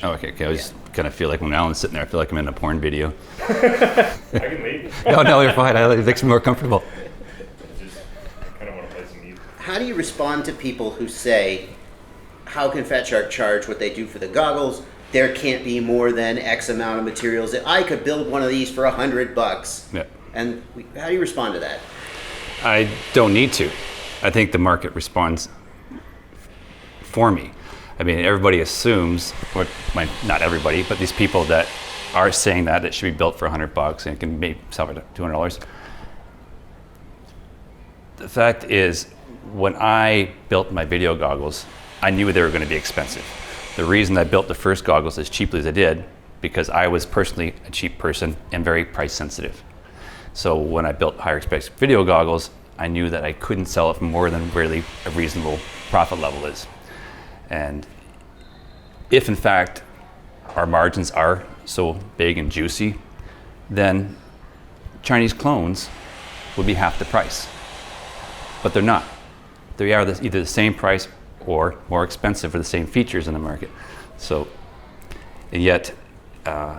Oh, okay. I just kind of feel like when Alan's sitting there, I feel like I'm in a porn video. I can leave. No, you're fine. It makes me more comfortable. I kind of want to play some music. How do you respond to people who say, how can Fat Shark charge what they do for the goggles? There can't be more than X amount of materials. I could build one of these for $100. Yeah. And how do you respond to that? I don't need to. I think the market responds for me. I mean, everybody assumes, or not everybody, but these people that are saying that it should be built for $100 and it can maybe sell for $200. The fact is, when I built my video goggles, I knew they were going to be expensive. The reason I built the first goggles as cheaply as I did, because I was personally a cheap person and very price sensitive. So when I built higher spec video goggles, I knew that I couldn't sell it for more than really a reasonable profit level is. And if in fact our margins are so big and juicy, then Chinese clones would be half the price. But they're not. They are either the same price or more expensive for the same features in the market. So, and yet,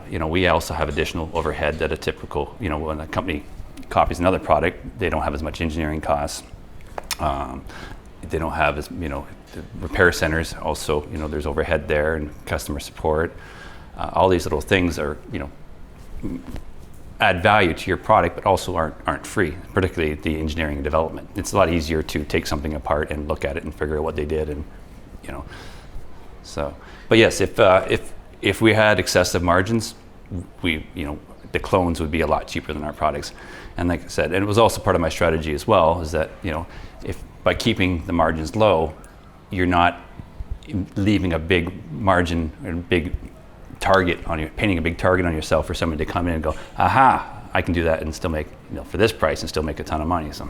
we also have additional overhead that a typical, when a company copies another product, they don't have as much engineering costs. They don't have as, the repair centers also, there's overhead there and customer support. All these little things are, add value to your product, but also aren't free, particularly the engineering and development. It's a lot easier to take something apart and look at it and figure out what they did, and so. But yes, if we had excessive margins, the clones would be a lot cheaper than our products. And like I said, and it was also part of my strategy as well, is that if by keeping the margins low, you're not leaving a big margin and big target on you, painting a big target on yourself for somebody to come in and go, aha, I can do that and still make, for this price and still make a ton of money. So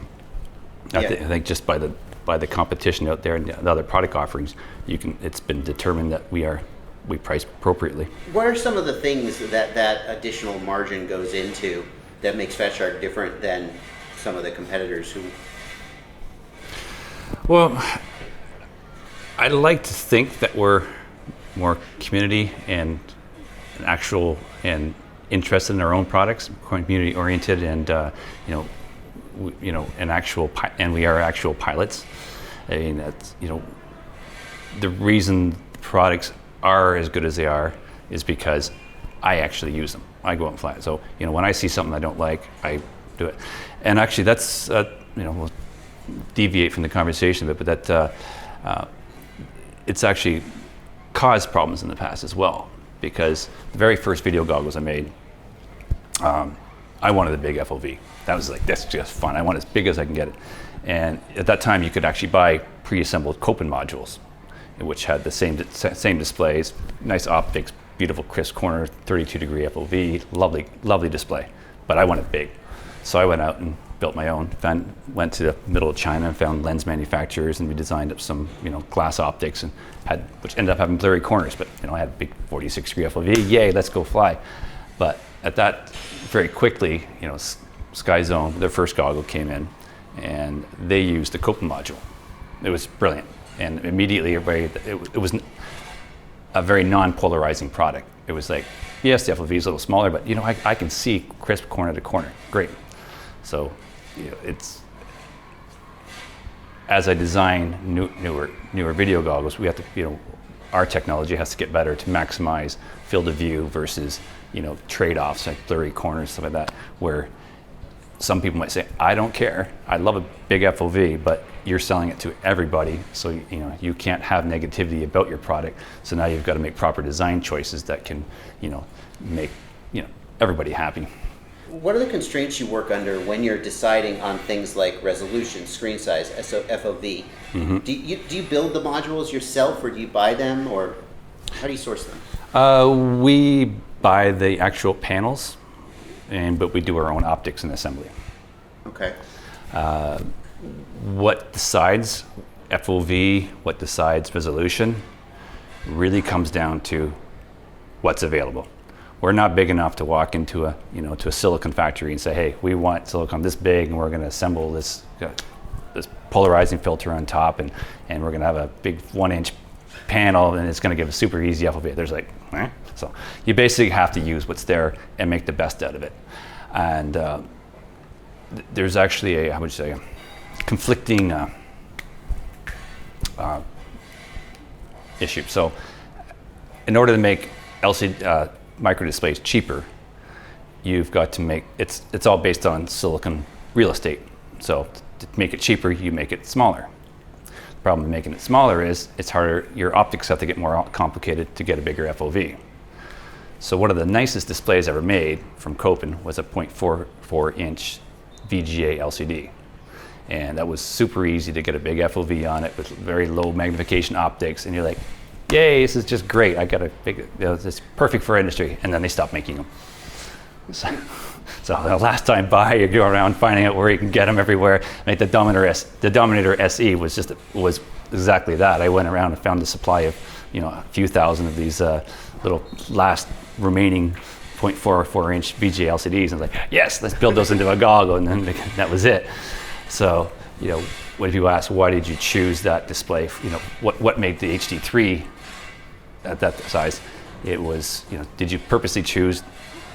I think just by the competition out there and the other product offerings, it's been determined that we price appropriately. What are some of the things that additional margin goes into that makes Fat Shark different than some of the competitors who? Well, I like to think that we're more community and actual and interested in our own products, community oriented, and and we are actual pilots. I mean, that's the reason the products are as good as they are is because I actually use them. I go out and fly it. So when I see something I don't like, I do it. And actually, that's we'll deviate from the conversation a bit, but that it's actually caused problems in the past as well. Because the very first video goggles I made, I wanted a big FOV. That was like, that's just fun. I want as big as I can get it. And at that time, you could actually buy pre-assembled Copen modules, which had the same displays, nice optics, beautiful crisp corner, 32-degree FOV, lovely display. But I wanted big. So I went out and built my own. Went to the middle of China and found lens manufacturers, and we designed up some glass optics, and which ended up having blurry corners. But I had a big 46-degree FOV. Yay, let's go fly! But at that, very quickly, Sky Zone, their first goggle came in, and they used the Copen module. It was brilliant, and immediately it was a very non-polarizing product. It was like, yes, the FOV is a little smaller, but I can see crisp corner to corner. Great. So it's, as I design newer video goggles, we have to, our technology has to get better to maximize field of view versus, trade-offs like blurry corners, stuff like that, where some people might say, I don't care, I love a big FOV, but you're selling it to everybody, so you can't have negativity about your product. So now you've got to make proper design choices that can, make everybody happy. What are the constraints you work under when you're deciding on things like resolution, screen size, FOV? Mm-hmm. Do you build the modules yourself, or do you buy them, or how do you source them? We buy the actual panels, but we do our own optics and assembly. Okay. What decides FOV, what decides resolution, really comes down to what's available. We're not big enough to walk into a silicon factory and say, hey, we want silicon this big, and we're going to assemble this polarizing filter on top, and we're going to have a big 1-inch panel and it's going to give a super easy FOV. There's like, eh? So you basically have to use what's there and make the best out of it. And there's actually a, how would you say, conflicting issue. So in order to make LCD micro displays cheaper, you've got to make, it's all based on silicon real estate. So to make it cheaper, you make it smaller. The problem with making it smaller is it's harder, your optics have to get more complicated to get a bigger FOV. So one of the nicest displays ever made from Copen was a 0.44 inch VGA LCD. And that was super easy to get a big FOV on it with very low magnification optics. And you're like, yay, this is just great. I got a big, it's perfect for industry. And then they stopped making them. So the last time by, you go around finding out where you can get them everywhere. Like the Dominator SE was exactly that. I went around and found a supply of, a few thousand of these little last remaining 0.44 inch VGA LCDs, and I was like, yes, let's build those into a goggle, and then that was it. So, when people ask, why did you choose that display? What made the HD3 at that size? It was, did you purposely choose,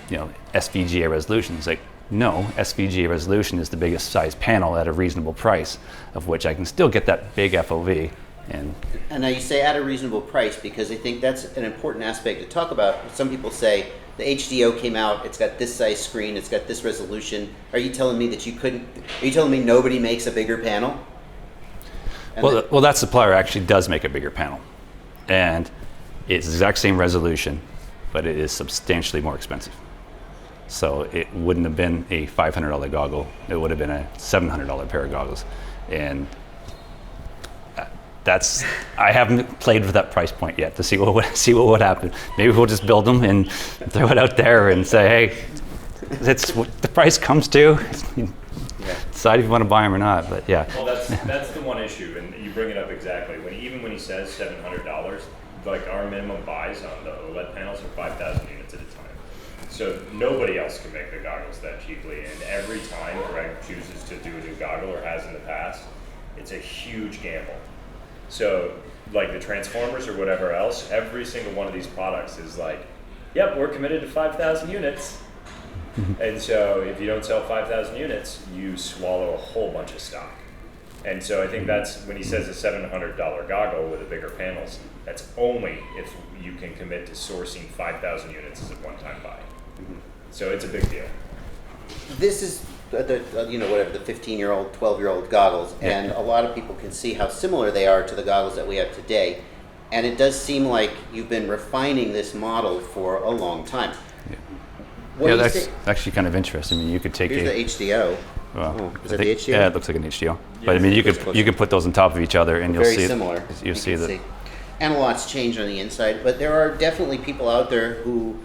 SVGA resolution? It's like, no, SVGA resolution is the biggest size panel at a reasonable price, of which I can still get that big FOV. And now you say at a reasonable price, because I think that's an important aspect to talk about. Some people say the HDO came out, it's got this size screen, it's got this resolution. Are you telling me that you couldn't, are you telling me nobody makes a bigger panel? Well, that supplier actually does make a bigger panel. And it's the exact same resolution, but it is substantially more expensive. So it wouldn't have been a $500 goggle, it would have been a $700 pair of goggles. And I haven't played with that price point yet to see what would happen. Maybe we'll just build them and throw it out there and say, hey, that's what the price comes to. Decide if you want to buy them or not. But yeah. Well, that's the one issue, and you bring it up exactly. Even when he says $700, like our minimum buys on the OLED panels are 5,000 units at a time. So nobody else can make the goggles that cheaply, and every time Greg chooses to do a new goggle or has in the past, it's a huge gamble. So, like the Transformers or whatever else, every single one of these products is like, yep, we're committed to 5,000 units. And so if you don't sell 5,000 units, you swallow a whole bunch of stock. And so I think that's when he says a $700 goggle with the bigger panels, that's only if you can commit to sourcing 5,000 units as a one-time buy. So it's a big deal. This is the 15-year-old, 12-year-old goggles, and a lot of people can see how similar they are to the goggles that we have today. And it does seem like you've been refining this model for a long time. Yeah, that's actually kind of interesting. I mean, you could take Here's the HDO. Well, is that the HDO? Yeah, it looks like an HDO. But I mean, you could put those on top of each other, and you'll very see similar. You'll see that. And a lot's changed on the inside, but there are definitely people out there who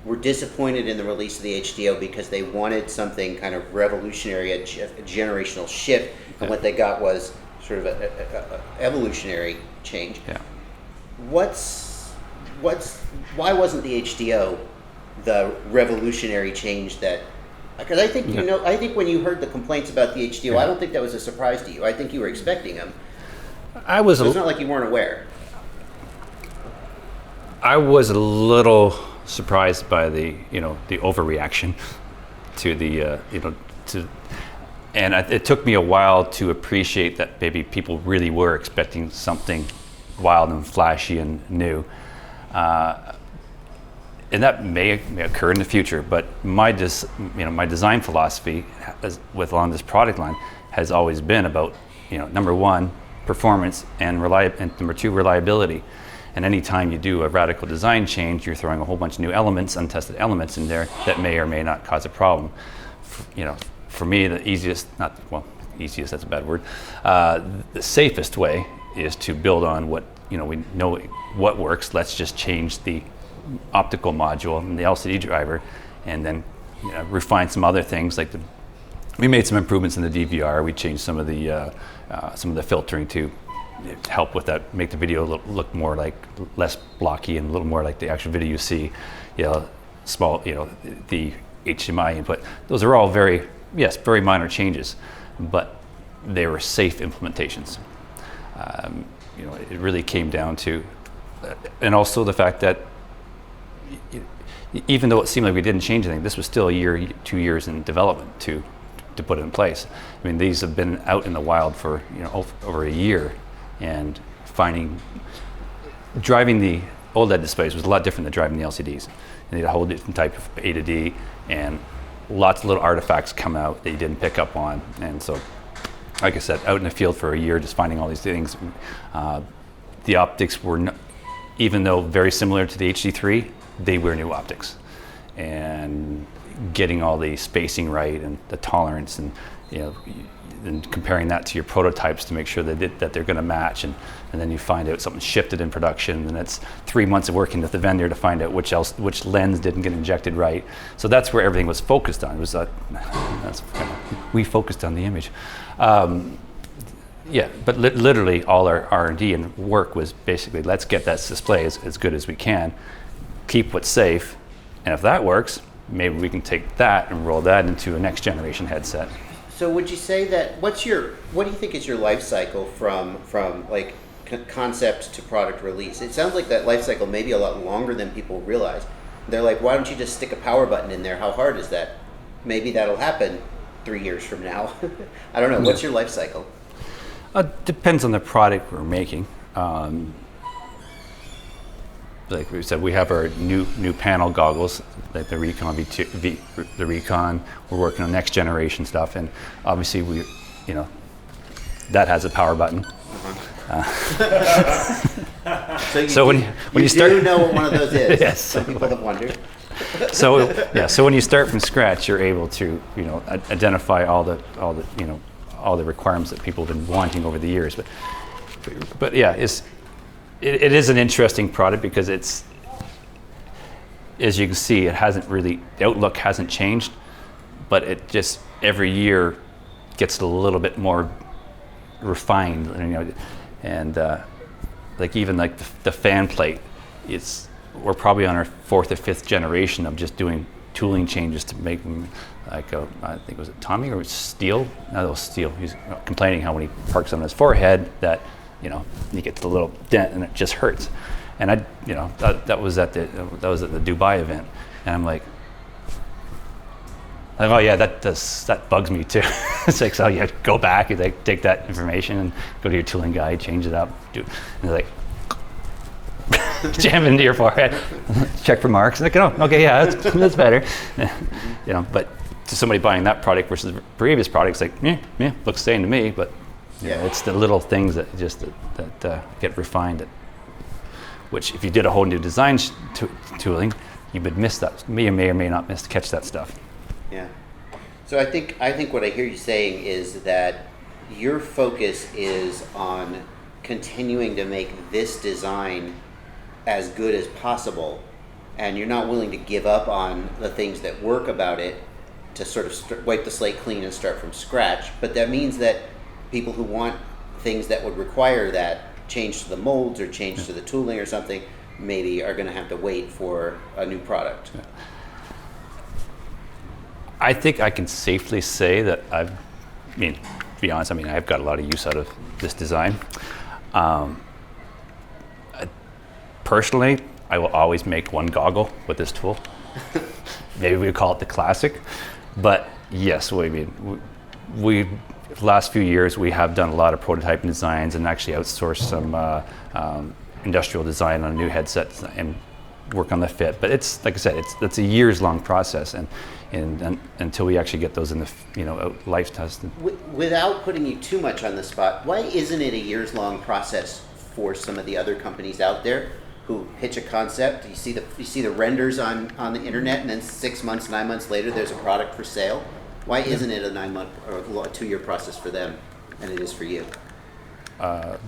were disappointed in the release of the HDO because they wanted something kind of revolutionary, a generational shift, and what they got was sort of a evolutionary change. Yeah. Why wasn't the HDO the revolutionary change that? Because I think I think when you heard the complaints about the HDO, I don't think that was a surprise to you. I think you were expecting them. So it's not like you weren't aware. I was a little surprised by the overreaction to it took me a while to appreciate that maybe people really were expecting something wild and flashy and new, and that may occur in the future. But my design philosophy on this product line has always been about number one, performance, and number two, reliability. And anytime you do a radical design change, you're throwing a whole bunch of new elements, untested elements in there that may or may not cause a problem. For me, the easiest, that's a bad word, the safest way is to build on what, we know what works. Let's just change the optical module and the LCD driver, and then refine some other things. Like we made some improvements in the DVR. We changed some of the filtering to help with that, make the video look more like less blocky and a little more like the actual video you see. Small, the HDMI input. Those are all very minor changes, but they were safe implementations. it really came down to, and also the fact that even though it seemed like we didn't change anything, this was still a year, 2 years in development to put it in place. I mean, these have been out in the wild for over a year, and driving the OLED displays was a lot different than driving the LCDs. You need a whole different type of A to D, and lots of little artifacts come out that you didn't pick up on. And so, like I said, out in the field for a year, just finding all these things. The optics were, even though very similar to the HD3, they were new optics. And getting all the spacing right and the tolerance, and and comparing that to your prototypes to make sure that they're going to match, and then you find out something shifted in production, and it's 3 months of working with the vendor to find out which lens didn't get injected right. So that's where everything was focused on. It was we focused on the image. But literally all our R&D and work was basically, let's get that display as good as we can, keep what's safe, and if that works, maybe we can take that and roll that into a next generation headset. So would you say that, what do you think is your life cycle from like concept to product release? It sounds like that life cycle may be a lot longer than people realize. They're like, why don't you just stick a power button in there? How hard is that? Maybe that'll happen 3 years from now. I don't know. What's your life cycle? Depends on the product we're making. Like we said, we have our new panel goggles, like the Recon the Recon. We're working on next generation stuff, and obviously that has a power button. So when you start, do know what one of those is. Yes. Some people have wondered. So when you start from scratch, you're able to identify all the requirements that people have been wanting over the years. But yeah, it is an interesting product because it's, as you can see, the outlook hasn't changed, but it just every year gets a little bit more refined, and even the fan plate, we're probably on our 4th or 5th generation of just doing tooling changes to make them I think was it Tommy or Steel? No, it was Steel. He's complaining how when he parks on his forehead that he gets a little dent and it just hurts. And that was at the Dubai event, and I'm like, oh yeah, that bugs me too. It's like, so you have to go back and take that information and go to your tooling guide, change it up, and they're like, jam into your forehead, check for marks. Like, oh, okay, yeah, that's better. But to somebody buying that product versus the previous product, it's like, yeah, looks the same to me, but it's the little things that get refined. Which, if you did a whole new design tooling, you would miss that. May or may not catch that stuff. Yeah. So I think what I hear you saying is that your focus is on continuing to make this design as good as possible, and you're not willing to give up on the things that work about it to sort of wipe the slate clean and start from scratch. But that means that people who want things that would require that change to the molds or change to the tooling or something maybe are going to have to wait for a new product. Yeah. I think I can safely say that to be honest, I've got a lot of use out of this design. Personally, I will always make one goggle with this tool. Maybe we call it the classic, but yes, we the last few years we have done a lot of prototyping designs and actually outsourced some industrial design on a new headset and work on the fit. But it's, like I said, it's a years-long process, and until we actually get those in the life tested. Without putting you too much on the spot, why isn't it a years-long process for some of the other companies out there who pitch a concept? You see the renders on the internet, and then 6 months, 9 months later, there's a product for sale. Why isn't it a 9-month or a 2-year process for them, and it is for you? I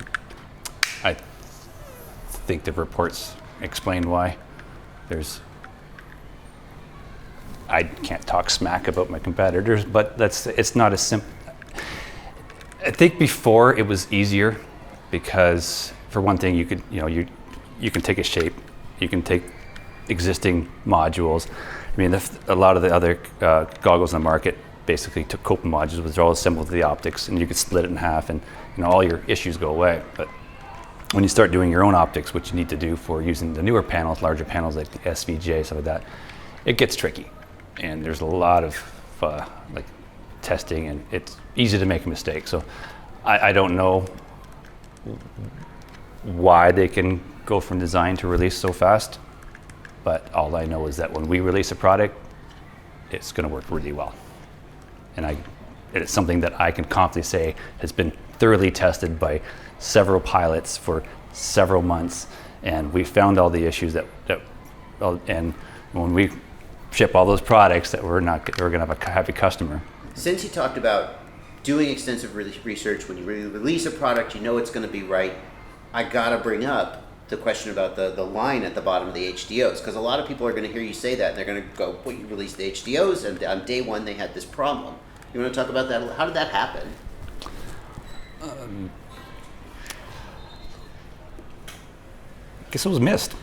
think the reports explain why. I can't talk smack about my competitors, but it's not as simple. I think before it was easier because, for one thing, you can take a shape, you can take existing modules. A lot of the other goggles on the market basically took coping modules, which are all assembled to the optics, and you could split it in half, and all your issues go away. But when you start doing your own optics, which you need to do for using the newer panels, larger panels like the SVGA, stuff like that, it gets tricky. And there's a lot of like testing, and it's easy to make a mistake. So I don't know why they can go from design to release so fast, but all I know is that when we release a product, it's going to work really well. And it's something that I can confidently say has been thoroughly tested by several pilots for several months, and we found all the issues and when we ship all those products, that we're going to have a happy customer. Since you talked about doing extensive research, when you release a product, you know it's going to be right, I got to bring up the question about the line at the bottom of the HDOs, because a lot of people are going to hear you say that, and they're going to go, well, you released the HDOs, and on day one they had this problem. You want to talk about that? How did that happen? I guess it was missed.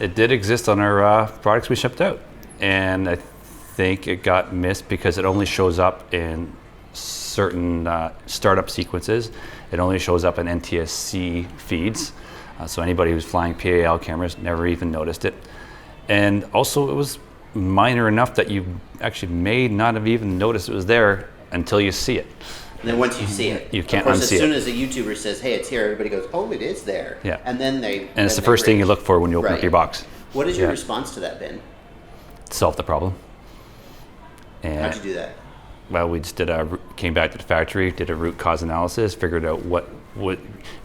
It did exist on our products we shipped out, and I think it got missed because it only shows up in certain startup sequences. It only shows up in NTSC feeds, so anybody who's flying PAL cameras never even noticed it. And also, it was minor enough that you actually may not have even noticed it was there until you see it. And then once you see it, you can't of course, unsee as soon it. as a YouTuber says, "Hey, it's here," everybody goes, "Oh, it is there." Yeah. And then And it's the first thing you look for when you open up Right. your box. What has your Yeah. response to that been? Solve the problem. And How'd you do that? well, we just came back to the factory, did a root cause analysis, figured out I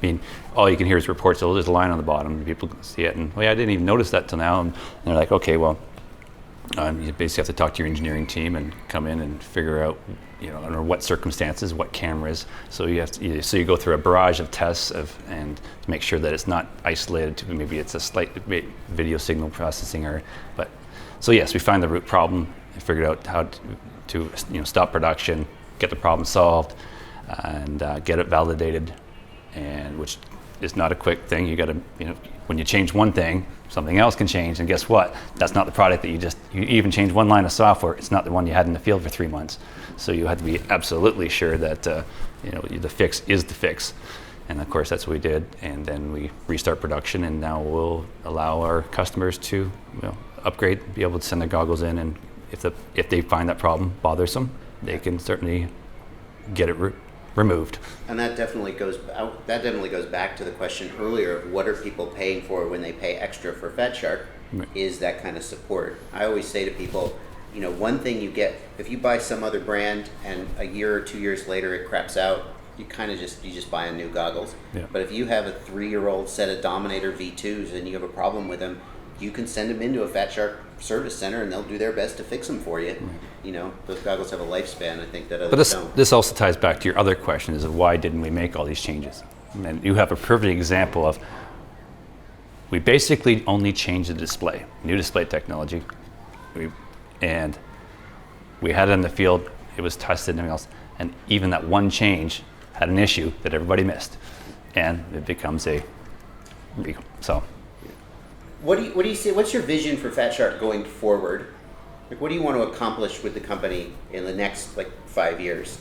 mean, all you can hear is reports, oh, there's a line on the bottom, people can see it, and well, yeah, I didn't even notice that till now, and they're like, okay, well, you basically have to talk to your engineering team and come in and figure out, under what circumstances, what cameras, so you go through a barrage of tests and to make sure that it's not isolated to, maybe it's a slight video signal processing but, so yes, we find the root problem and figured out how to stop production, get the problem solved, and get it validated, and which is not a quick thing. You got to, when you change one thing, something else can change, and guess what? That's not the product that you even change one line of software. It's not the one you had in the field for 3 months. So you have to be absolutely sure that the fix is the fix, and of course that's what we did. And then we restart production, and now we'll allow our customers to upgrade, be able to send their goggles in, and if they find that problem bothersome, they can certainly get it removed. And that definitely goes back to the question earlier of what are people paying for when they pay extra for Fat Shark, Right. is that kind of support. I always say to people, one thing you get, if you buy some other brand and a year or 2 years later it craps out, you just buy a new goggles. Yeah. But if you have a 3-year-old set of Dominator V2s and you have a problem with them, you can send them into a Fat Shark service center and they'll do their best to fix them for you. Those goggles have a lifespan, I think, that others don't. This also ties back to your other question, is of why didn't we make all these changes? And you have a perfect example of, we basically only changed the display, new display technology, and we had it in the field, it was tested and everything else, and even that one change had an issue that everybody missed, and it becomes so. What do you see? What's your vision for Fat Shark going forward? Like, what do you want to accomplish with the company in the next 5 years?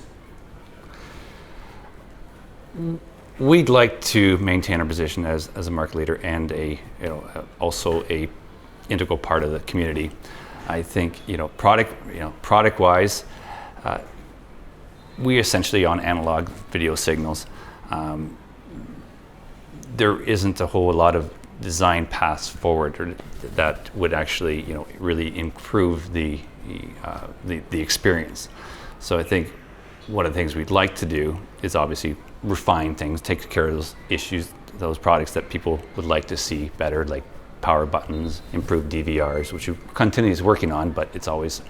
We'd like to maintain our position as a market leader and also a integral part of the community. I think product wise, we essentially on analog video signals. There isn't a whole lot of design paths forward that would actually really improve the experience. So I think one of the things we'd like to do is obviously refine things, take care of those issues, those products that people would like to see better, like power buttons, improved DVRs, which we continuously working on, but it's always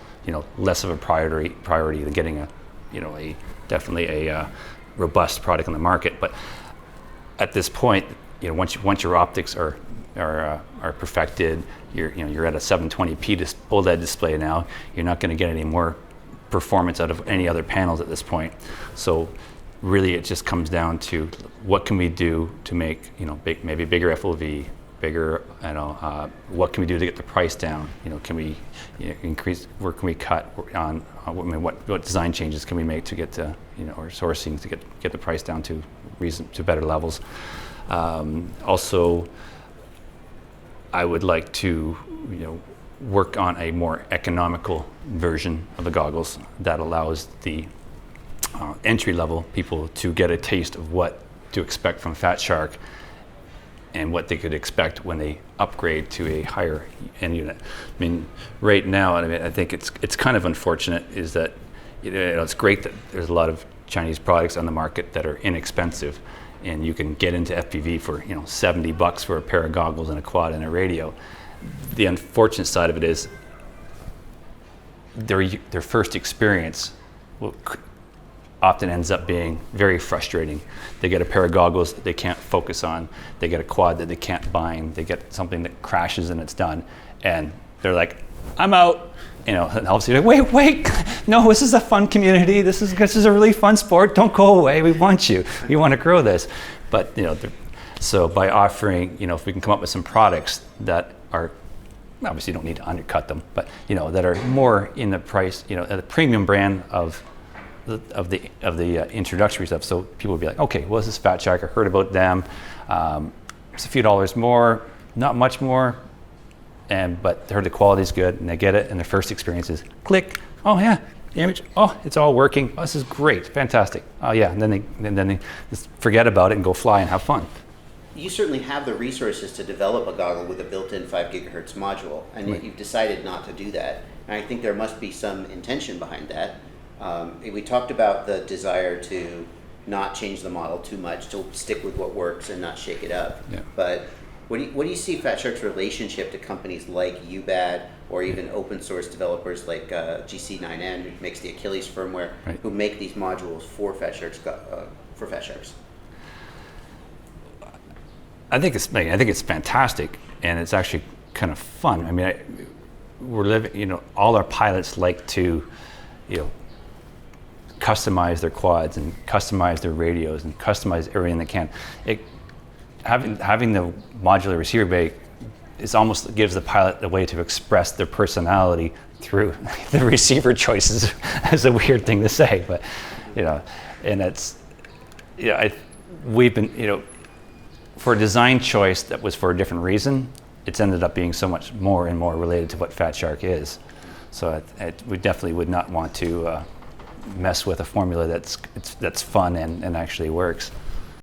less of a priority than getting a definitely a robust product on the market. But at this point, once your optics are perfected, you're at a 720p OLED display now. You're not going to get any more performance out of any other panels at this point. So really, it just comes down to what can we do to make maybe bigger FOV, bigger. What can we do to get the price down? Can we increase? Where can we cut on? What design changes can we make to get to or sourcing to get the price down to better levels? Also, I would like to, work on a more economical version of the goggles that allows the entry-level people to get a taste of what to expect from Fat Shark and what they could expect when they upgrade to a higher end unit. I mean, right now, I think it's kind of unfortunate is that it's great that there's a lot of Chinese products on the market that are inexpensive, and you can get into FPV for $70 for a pair of goggles and a quad and a radio. The unfortunate side of it is their first experience often ends up being very frustrating. They get a pair of goggles that they can't focus on. They get a quad that they can't bind. They get something that crashes and it's done. And they're like, I'm out. And obviously, like, wait, no, this is a fun community. This is a really fun sport. Don't go away. We want you. We want to grow this. But so by offering, if we can come up with some products that are, obviously you don't need to undercut them, but that are more in the price, at a premium brand of the introductory stuff. So people will be like, okay, well, this is Fat Shark. I heard about them. It's a few dollars more, not much more. But they heard the quality is good, and they get it, and their first experience is click. Oh yeah, the image. Oh, it's all working. Oh, this is great, fantastic. Oh yeah, and then they just forget about it and go fly and have fun. You certainly have the resources to develop a goggle with a built-in 5 gigahertz module, and yet you've decided not to do that. And I think there must be some intention behind that. We talked about the desire to not change the model too much, to stick with what works and not shake it up. Yeah. But what do you see Fat Shark's relationship to companies like UBAD or even open source developers like GC9N, who makes the Achilles firmware, right, who make these modules for Fat Sharks? I think it's fantastic, and it's actually kind of fun. I mean, we're living. All our pilots like to, customize their quads and customize their radios and customize everything they can. Having the modular receiver bay almost gives the pilot a way to express their personality through the receiver choices. Is a weird thing to say, but and it's we've been for a design choice that was for a different reason. It's ended up being so much more and more related to what Fat Shark is. So we definitely would not want to mess with a formula that's fun and actually works.